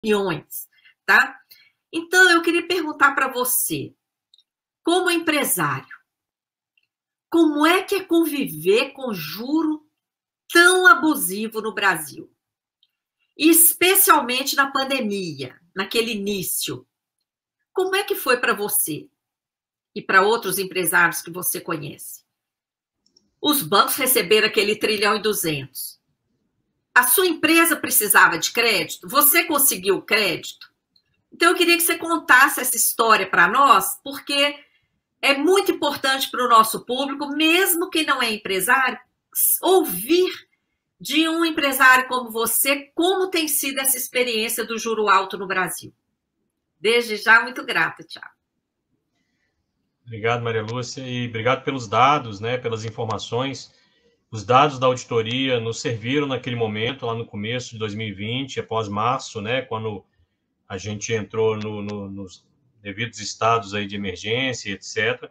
milhões, tá? Então, eu queria perguntar para você, como empresário, como é que é conviver com juro tão abusivo no Brasil? Especialmente na pandemia, naquele início. Como é que foi para você e para outros empresários que você conhece? Os bancos receberam aquele 1,2 trilhão. A sua empresa precisava de crédito? Você conseguiu crédito? Então, eu queria que você contasse essa história para nós, porque é muito importante para o nosso público, mesmo quem não é empresário, ouvir de um empresário como você como tem sido essa experiência do juro alto no Brasil. Desde já, muito grata, Thiago. Obrigado, Maria Lúcia, e obrigado pelos dados, né, pelas informações. Os dados da auditoria nos serviram naquele momento, lá no começo de 2020, após março, né, quando a gente entrou nos devidos estados aí de emergência, etc.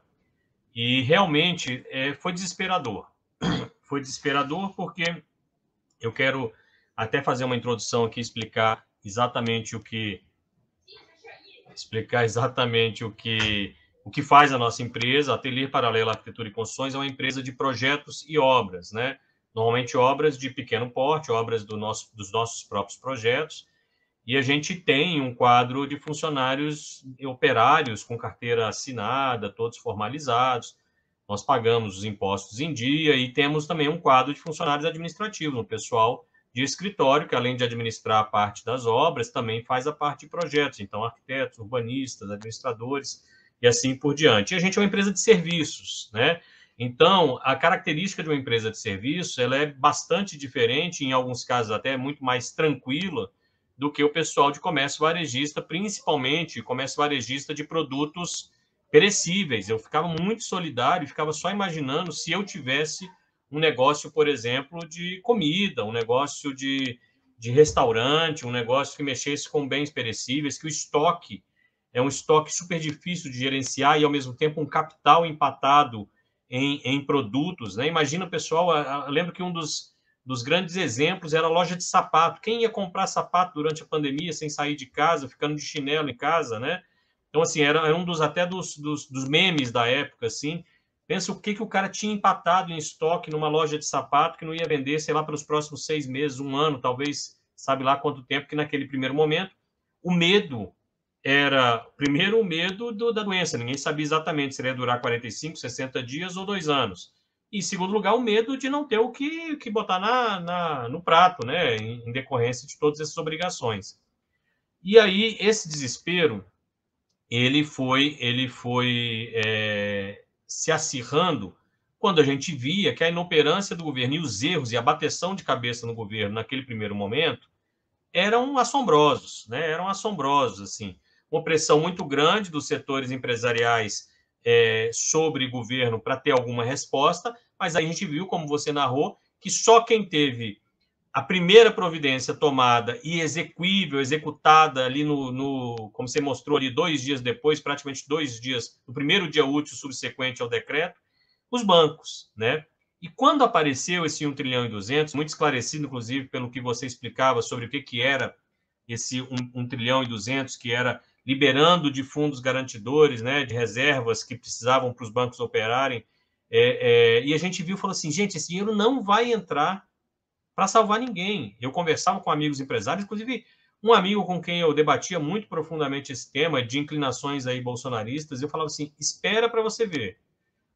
E realmente foi desesperador. Foi desesperador porque eu quero até fazer uma introdução aqui, explicar exatamente o que faz a nossa empresa. A Ateliê Paralelo Arquitetura e Construções é uma empresa de projetos e obras, né? Normalmente obras de pequeno porte, obras dos nossos próprios projetos, e a gente tem um quadro de funcionários operários com carteira assinada, todos formalizados. Nós pagamos os impostos em dia e temos também um quadro de funcionários administrativos, um pessoal de escritório que, além de administrar a parte das obras, também faz a parte de projetos. Então, arquitetos, urbanistas, administradores e assim por diante. E a gente é uma empresa de serviços, né? Então, a característica de uma empresa de serviços, ela é bastante diferente, em alguns casos até muito mais tranquila, do que o pessoal de comércio varejista, principalmente comércio varejista de produtos perecíveis. Eu ficava muito solidário, ficava só imaginando se eu tivesse um negócio, por exemplo, de comida, um negócio de restaurante, um negócio que mexesse com bens perecíveis, que o estoque é um estoque super difícil de gerenciar e, ao mesmo tempo, um capital empatado em produtos, né? Imagina, pessoal, eu lembro que um dos grandes exemplos era a loja de sapato. Quem ia comprar sapato durante a pandemia sem sair de casa, ficando de chinelo em casa, né? Então, assim, era um dos memes da época, assim. Pensa o que o cara tinha empatado em estoque numa loja de sapato que não ia vender, sei lá, pelos próximos 6 meses, um ano, talvez, sabe lá quanto tempo, que naquele primeiro momento, o medo era, primeiro, o medo da doença. Ninguém sabia exatamente se ele ia durar 45, 60 dias ou 2 anos. E, em segundo lugar, o medo de não ter o que botar no prato, né, em decorrência de todas essas obrigações. E aí, esse desespero, ele foi se acirrando quando a gente via que a inoperância do governo e os erros e a bateção de cabeça no governo naquele primeiro momento eram assombrosos, né? Eram assombrosos, assim. Uma pressão muito grande dos setores empresariais sobre o governo para ter alguma resposta, mas aí a gente viu, como você narrou, que só quem teve a primeira providência tomada e execuível, executada ali como você mostrou ali, 2 dias depois, praticamente 2 dias, no primeiro dia útil subsequente ao decreto, os bancos, né? E quando apareceu esse 1,2 trilhão, muito esclarecido, inclusive, pelo que você explicava sobre o que era esse 1,2 trilhão, que era liberando de fundos garantidores, né, de reservas que precisavam para os bancos operarem, e a gente viu e falou assim, gente, esse dinheiro não vai entrar para salvar ninguém. Eu conversava com amigos empresários, inclusive um amigo com quem eu debatia muito profundamente esse tema de inclinações aí bolsonaristas, eu falava assim, espera para você ver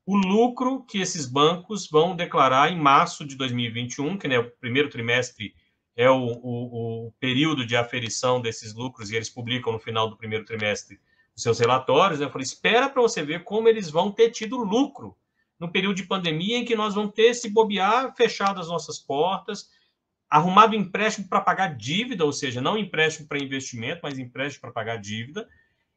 o lucro que esses bancos vão declarar em março de 2021, que, né, o primeiro trimestre é o período de aferição desses lucros, e eles publicam no final do primeiro trimestre os seus relatórios. Né? Eu falei, espera para você ver como eles vão ter tido lucro no período de pandemia em que nós vamos ter, se bobear, fechado as nossas portas, arrumado empréstimo para pagar dívida, ou seja, não empréstimo para investimento, mas empréstimo para pagar dívida,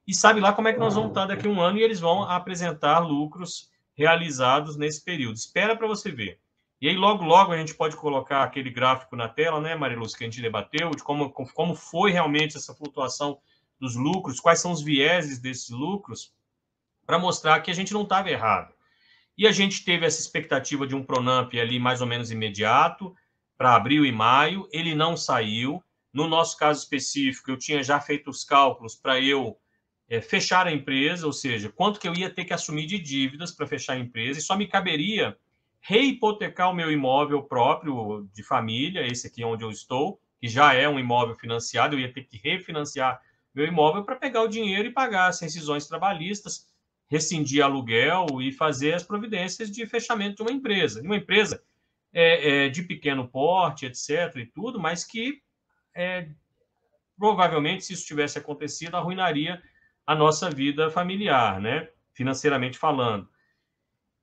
e sabe lá como é que nós vamos estar daqui a um ano, e eles vão apresentar lucros realizados nesse período. Espera para você ver. E aí, logo, logo, a gente pode colocar aquele gráfico na tela, né, Mariluz, que a gente debateu, de como foi realmente essa flutuação dos lucros, quais são os vieses desses lucros, para mostrar que a gente não estava errado. E a gente teve essa expectativa de um Pronamp ali mais ou menos imediato, para abril e maio, ele não saiu. No nosso caso específico, eu tinha já feito os cálculos para eu fechar a empresa, ou seja, quanto que eu ia ter que assumir de dívidas para fechar a empresa, e só me caberia rehipotecar o meu imóvel próprio de família, esse aqui onde eu estou, que já é um imóvel financiado, eu ia ter que refinanciar meu imóvel para pegar o dinheiro e pagar as rescisões trabalhistas, rescindir aluguel e fazer as providências de fechamento de uma empresa. Uma empresa de pequeno porte, etc., e tudo, mas que provavelmente, se isso tivesse acontecido, arruinaria a nossa vida familiar, né? Financeiramente falando.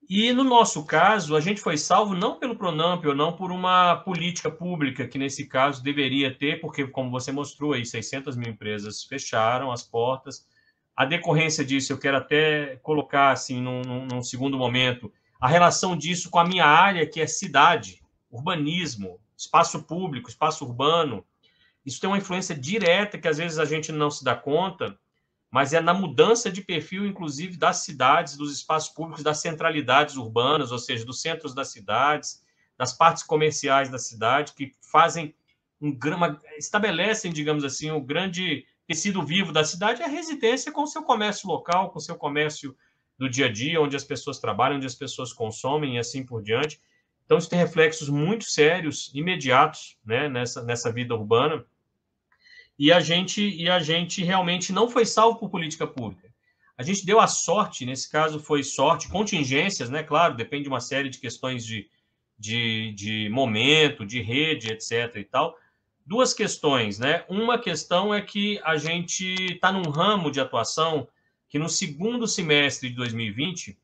E, no nosso caso, a gente foi salvo não pelo Pronamp ou não por uma política pública, que nesse caso deveria ter, porque, como você mostrou aí, 600 mil empresas fecharam as portas. A decorrência disso, eu quero até colocar, assim, num segundo momento, a relação disso com a minha área, que é cidade, urbanismo, espaço público, espaço urbano. Isso tem uma influência direta que, às vezes, a gente não se dá conta, mas é na mudança de perfil, inclusive, das cidades, dos espaços públicos, das centralidades urbanas, ou seja, dos centros das cidades, das partes comerciais da cidade, que fazem estabelecem, digamos assim, o grande tecido vivo da cidade, é a residência com o seu comércio local, com o seu comércio do dia a dia, onde as pessoas trabalham, onde as pessoas consomem e assim por diante. Então, isso tem reflexos muito sérios, imediatos, né, nessa vida urbana. E a gente realmente não foi salvo por política pública. A gente deu a sorte, nesse caso foi sorte, contingências, né? Claro, depende de uma série de questões de momento, de rede, etc. e tal. Duas questões, né? Uma questão é que a gente está num ramo de atuação que no segundo semestre de 2020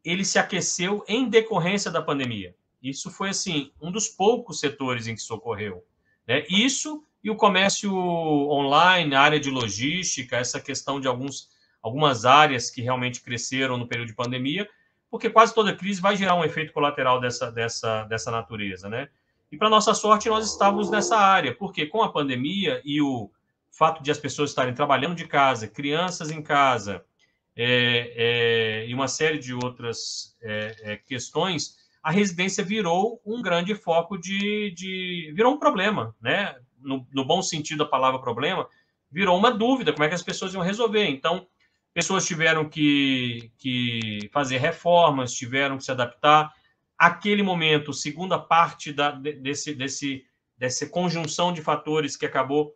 ele se aqueceu em decorrência da pandemia. Isso foi, assim, um dos poucos setores em que isso ocorreu, né? Isso e o comércio online, a área de logística, essa questão de algumas áreas que realmente cresceram no período de pandemia, porque quase toda crise vai gerar um efeito colateral dessa natureza, né? E, para nossa sorte, nós estávamos nessa área, porque com a pandemia e o fato de as pessoas estarem trabalhando de casa, crianças em casa, e uma série de outras questões, a residência virou um grande foco virou um problema, né? No bom sentido da palavra problema, virou uma dúvida, como é que as pessoas iam resolver. Então, pessoas tiveram que fazer reformas, tiveram que se adaptar. Aquele momento, segunda parte dessa conjunção de fatores que acabou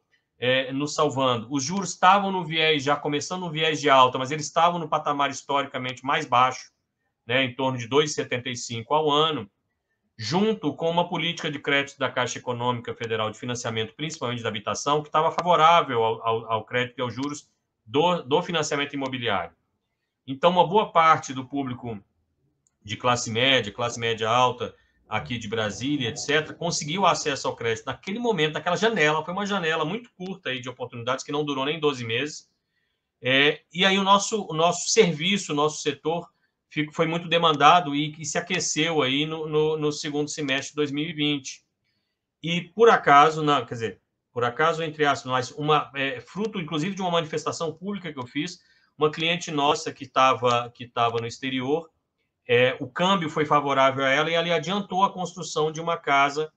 nos salvando. Os juros estavam no viés, já começando no viés de alta, mas eles estavam no patamar historicamente mais baixo, né, em torno de 2,75 ao ano, junto com uma política de crédito da Caixa Econômica Federal de financiamento, principalmente da habitação, que estava favorável ao crédito e aos juros do financiamento imobiliário. Então, uma boa parte do público de classe média alta, aqui de Brasília, etc., conseguiu acesso ao crédito naquele momento, naquela janela. Foi uma janela muito curta aí de oportunidades, que não durou nem 12 meses. E aí o nosso serviço, o nosso setor foi muito demandado e se aqueceu aí no segundo semestre de 2020. E por acaso, por acaso, entre aspas, mas fruto, inclusive, de uma manifestação pública que eu fiz, uma cliente nossa que estava no exterior, o câmbio foi favorável a ela e ela adiantou a construção de uma casa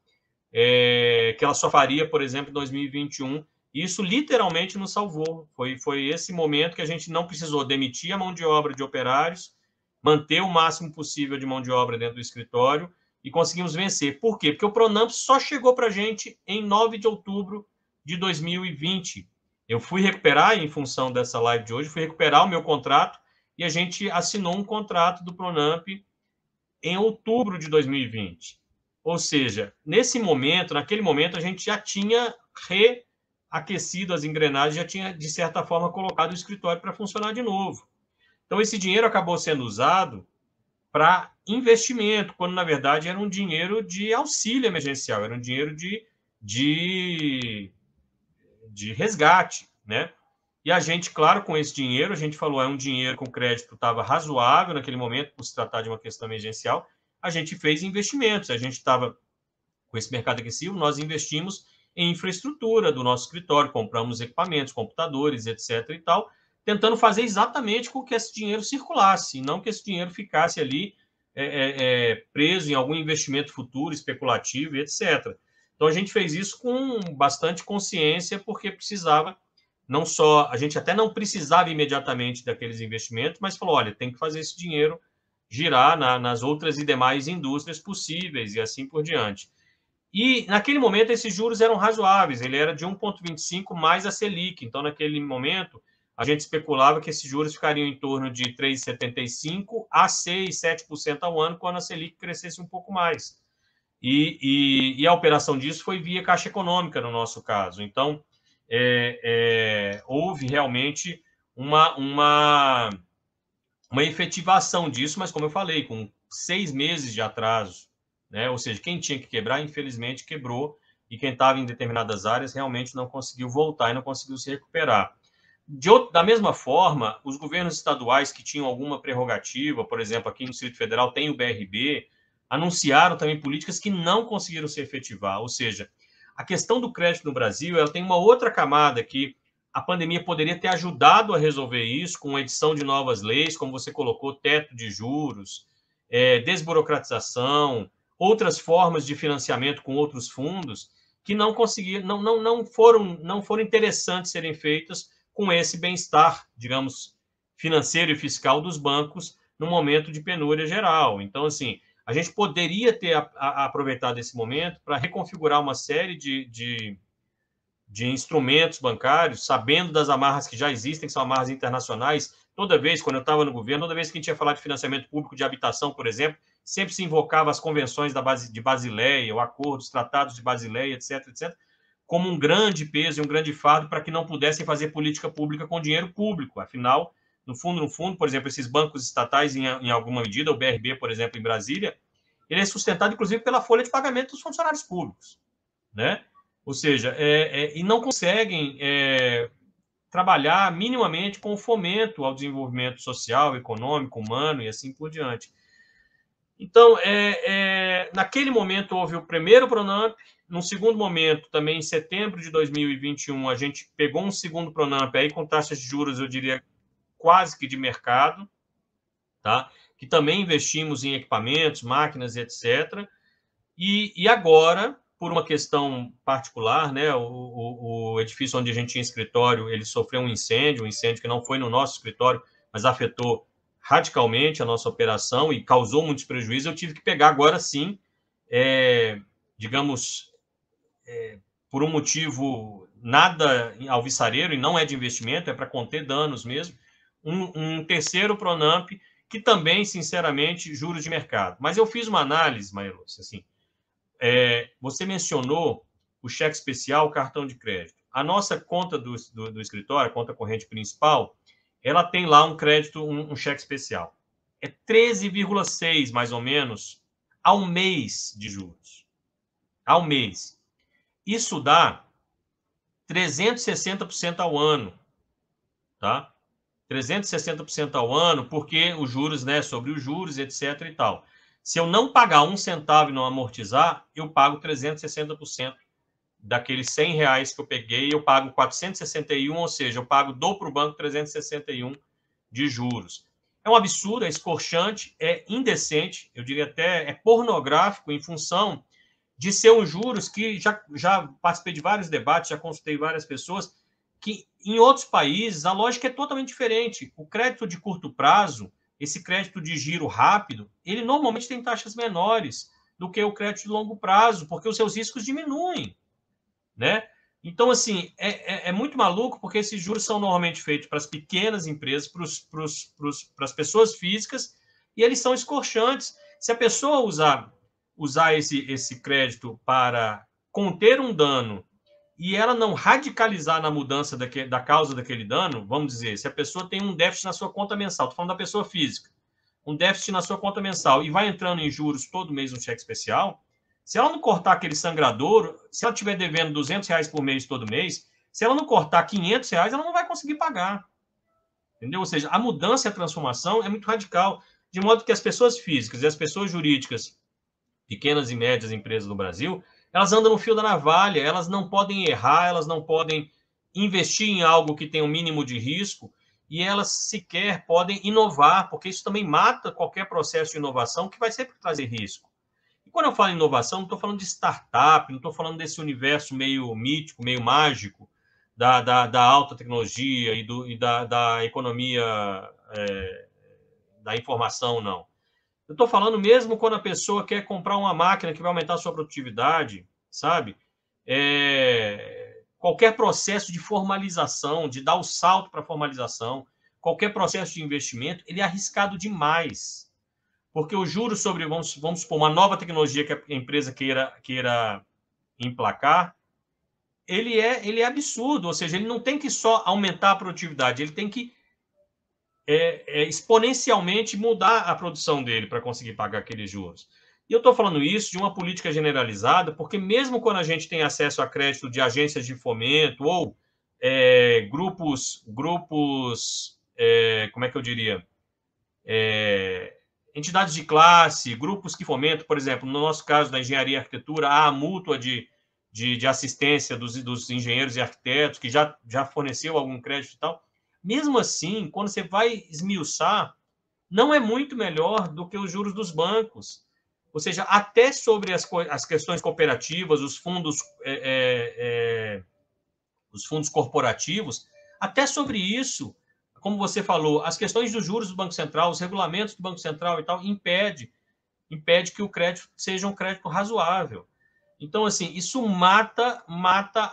que ela só faria, por exemplo, em 2021. E isso literalmente nos salvou. Foi esse momento que a gente não precisou demitir a mão de obra de operários, manter o máximo possível de mão de obra dentro do escritório e conseguimos vencer. Por quê? Porque o Pronamp só chegou para a gente em 9 de outubro de 2020. Eu fui recuperar, em função dessa live de hoje, fui recuperar o meu contrato e a gente assinou um contrato do Pronamp em outubro de 2020. Ou seja, naquele momento, a gente já tinha reaquecido as engrenagens, já tinha, de certa forma, colocado o escritório para funcionar de novo. Então, esse dinheiro acabou sendo usado para investimento, quando, na verdade, era um dinheiro de auxílio emergencial, era um dinheiro de resgate, né? E a gente, claro, com esse dinheiro, a gente falou, é um dinheiro com crédito estava razoável naquele momento, por se tratar de uma questão emergencial, a gente fez investimentos, a gente estava com esse mercado agressivo, nós investimos em infraestrutura do nosso escritório, compramos equipamentos, computadores, etc. e tal, tentando fazer exatamente com que esse dinheiro circulasse, não que esse dinheiro ficasse ali preso em algum investimento futuro, especulativo, etc. Então, a gente fez isso com bastante consciência, porque precisava, não só, a gente até não precisava imediatamente daqueles investimentos, mas falou, olha, tem que fazer esse dinheiro girar nas outras e demais indústrias possíveis e assim por diante. E, naquele momento, esses juros eram razoáveis, ele era de 1,25 mais a Selic. Então, naquele momento, a gente especulava que esses juros ficariam em torno de 3,75 a 6, 7% ao ano, quando a Selic crescesse um pouco mais. E a operação disso foi via Caixa Econômica, no nosso caso. Então, houve realmente uma efetivação disso, mas, como eu falei, com 6 meses de atraso, né? Ou seja, quem tinha que quebrar, infelizmente, quebrou, e quem estava em determinadas áreas realmente não conseguiu voltar e não conseguiu se recuperar. Da mesma forma, os governos estaduais que tinham alguma prerrogativa, por exemplo, aqui no Distrito Federal tem o BRB, anunciaram também políticas que não conseguiram se efetivar. Ou seja, a questão do crédito no Brasil, ela tem uma outra camada que a pandemia poderia ter ajudado a resolver isso, com a edição de novas leis, como você colocou, teto de juros, desburocratização, outras formas de financiamento com outros fundos, que não conseguiram, não foram interessantes serem feitas com esse bem-estar, digamos, financeiro e fiscal dos bancos no momento de penúria geral. Então, assim, a gente poderia ter aproveitado esse momento para reconfigurar uma série de instrumentos bancários, sabendo das amarras que já existem, que são amarras internacionais. Toda vez, quando eu estava no governo, toda vez que a gente ia falar de financiamento público de habitação, por exemplo, sempre se invocava as convenções de Basileia, o acordo, os tratados de Basileia, etc., etc., como um grande peso e um grande fardo para que não pudessem fazer política pública com dinheiro público. Afinal, no fundo, por exemplo, esses bancos estatais, em alguma medida, o BRB, por exemplo, em Brasília, ele é sustentado, inclusive, pela folha de pagamento dos funcionários públicos, né? Ou seja, e não conseguem trabalhar minimamente com o fomento ao desenvolvimento social, econômico, humano e assim por diante. Então, naquele momento houve o primeiro Pronamp, num segundo momento, também em setembro de 2021, a gente pegou um segundo Pronamp aí com taxas de juros, eu diria, quase que de mercado, tá? Que também investimos em equipamentos, máquinas, etc. E agora, por uma questão particular, né, o edifício onde a gente tinha escritório, ele sofreu um incêndio que não foi no nosso escritório, mas afetou radicalmente a nossa operação e causou muitos prejuízos. Eu tive que pegar agora sim, digamos, por um motivo nada alvissareiro, e não é de investimento, é para conter danos mesmo, um terceiro Pronamp, que também, sinceramente, juros de mercado. Mas eu fiz uma análise, Mariluz, assim, você mencionou o cheque especial, o cartão de crédito. A nossa conta do escritório, a conta corrente principal, ela tem lá um crédito, um cheque especial. É 13,6, mais ou menos, ao mês de juros. Ao mês. Isso dá 360% ao ano. Tá? 360% ao ano, porque os juros, né, sobre os juros, etc. e tal. Se eu não pagar um centavo e não amortizar, eu pago 360% daqueles R$100 que eu peguei, eu pago 461, ou seja, eu dou para o banco 361 de juros. É um absurdo, é escorchante, é indecente, eu diria até pornográfico, em função de ser um juros que já participei de vários debates, já consultei várias pessoas, que em outros países a lógica é totalmente diferente. O crédito de curto prazo, esse crédito de giro rápido, ele normalmente tem taxas menores do que o crédito de longo prazo, porque os seus riscos diminuem, né? Então, assim, é muito maluco, porque esses juros são normalmente feitos para as pequenas empresas, para as pessoas físicas, e eles são escorchantes. Se a pessoa usar esse crédito para conter um dano e ela não radicalizar na mudança da causa daquele dano, vamos dizer, se a pessoa tem um déficit na sua conta mensal, estou falando da pessoa física, um déficit na sua conta mensal e vai entrando em juros todo mês no cheque especial, se ela não cortar aquele sangradouro, se ela estiver devendo R$200 por mês todo mês, se ela não cortar R$500, ela não vai conseguir pagar. Entendeu? Ou seja, a mudança e a transformação é muito radical, de modo que as pessoas físicas e as pessoas jurídicas, pequenas e médias empresas no Brasil, elas andam no fio da navalha, elas não podem errar, elas não podem investir em algo que tem um mínimo de risco, e elas sequer podem inovar, porque isso também mata qualquer processo de inovação que vai sempre trazer risco. E quando eu falo em inovação, não estou falando de startup, não estou falando desse universo meio mítico, meio mágico, da alta tecnologia e da economia da informação, não. Eu estou falando mesmo quando a pessoa quer comprar uma máquina que vai aumentar a sua produtividade, sabe? Qualquer processo de formalização, de dar o salto para a formalização, qualquer processo de investimento, ele é arriscado demais. Porque o juros sobre, vamos supor, uma nova tecnologia que a empresa queira emplacar, ele é absurdo, ou seja, ele não tem que só aumentar a produtividade, ele tem que exponencialmente mudar a produção dele para conseguir pagar aqueles juros. E eu estou falando isso de uma política generalizada, porque mesmo quando a gente tem acesso a crédito de agências de fomento ou grupos, como é que eu diria? Entidades de classe, grupos que fomentam, por exemplo, no nosso caso da engenharia e arquitetura, há a mútua de assistência dos engenheiros e arquitetos, que já forneceu algum crédito e tal. Mesmo assim, quando você vai esmiuçar, não é muito melhor do que os juros dos bancos. Ou seja, até sobre as questões cooperativas, os fundos corporativos, até sobre isso, como você falou, as questões dos juros do Banco Central, os regulamentos do Banco Central e tal, impede que o crédito seja um crédito razoável. Então, assim, isso mata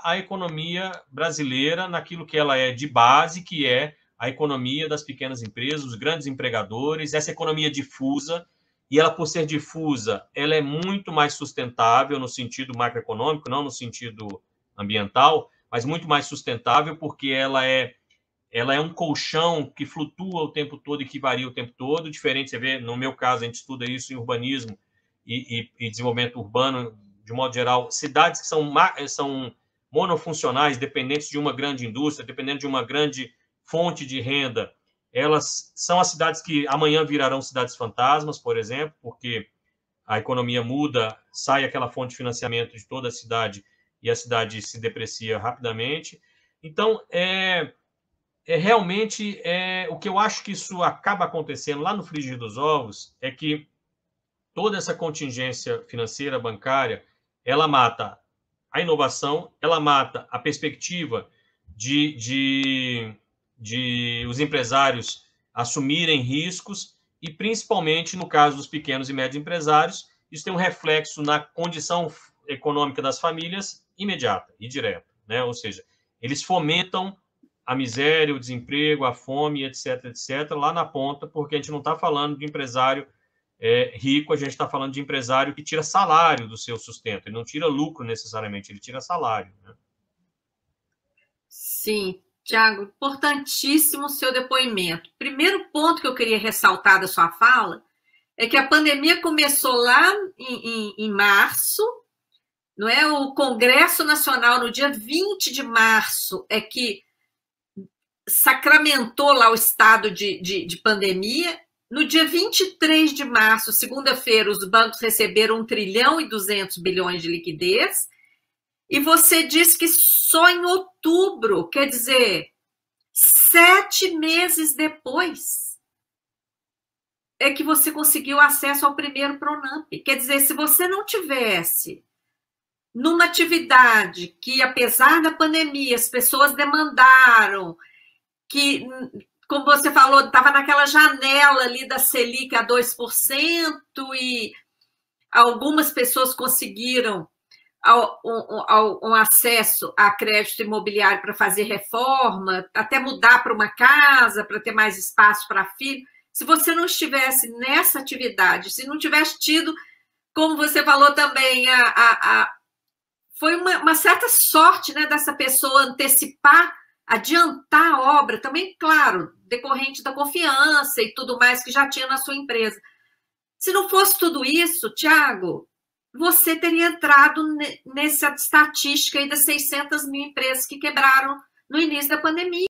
a economia brasileira naquilo que ela é de base, que é a economia das pequenas empresas, os grandes empregadores, essa economia difusa, e ela, por ser difusa, ela é muito mais sustentável no sentido macroeconômico, não no sentido ambiental, mas muito mais sustentável porque ela é um colchão que flutua o tempo todo e que varia o tempo todo, diferente, você vê, no meu caso, a gente estuda isso em urbanismo e desenvolvimento urbano, de modo geral, cidades que são monofuncionais, dependentes de uma grande indústria, dependendo de uma grande fonte de renda, elas são as cidades que amanhã virarão cidades fantasmas, por exemplo, porque a economia muda, sai aquela fonte de financiamento de toda a cidade e a cidade se deprecia rapidamente. Então, realmente, o que eu acho que isso acaba acontecendo lá no frigir dos ovos é que toda essa contingência financeira, bancária, ela mata a inovação, ela mata a perspectiva de os empresários assumirem riscos e, principalmente, no caso dos pequenos e médios empresários, isso tem um reflexo na condição econômica das famílias imediata e direta, né? Ou seja, eles fomentam a miséria, o desemprego, a fome, etc., lá na ponta, porque a gente não está falando de empresário rico, a gente está falando de empresário que tira salário do seu sustento, ele não tira lucro necessariamente, ele tira salário, né? Sim, Tiago, importantíssimo o seu depoimento. Primeiro ponto que eu queria ressaltar da sua fala é que a pandemia começou lá em março, não é? O Congresso Nacional, no dia 20 de março, é que sacramentou lá o estado de pandemia. No dia 23 de março, segunda-feira, os bancos receberam 1 trilhão e 200 bilhões de liquidez. E você diz que só em outubro, quer dizer, 7 meses depois, é que você conseguiu acesso ao primeiro Pronamp. Quer dizer, se você não tivesse numa atividade que, apesar da pandemia, as pessoas demandaram, que, como você falou, estava naquela janela ali da Selic a 2% e algumas pessoas conseguiram um acesso a crédito imobiliário para fazer reforma, até mudar para uma casa, para ter mais espaço para filho. Se você não estivesse nessa atividade, se não tivesse tido, como você falou também, foi uma certa sorte, né, dessa pessoa antecipar, adiantar a obra, também, claro, decorrente da confiança e tudo mais que já tinha na sua empresa. Se não fosse tudo isso, Tiago, você teria entrado nessa estatística aí das 600 mil empresas que quebraram no início da pandemia.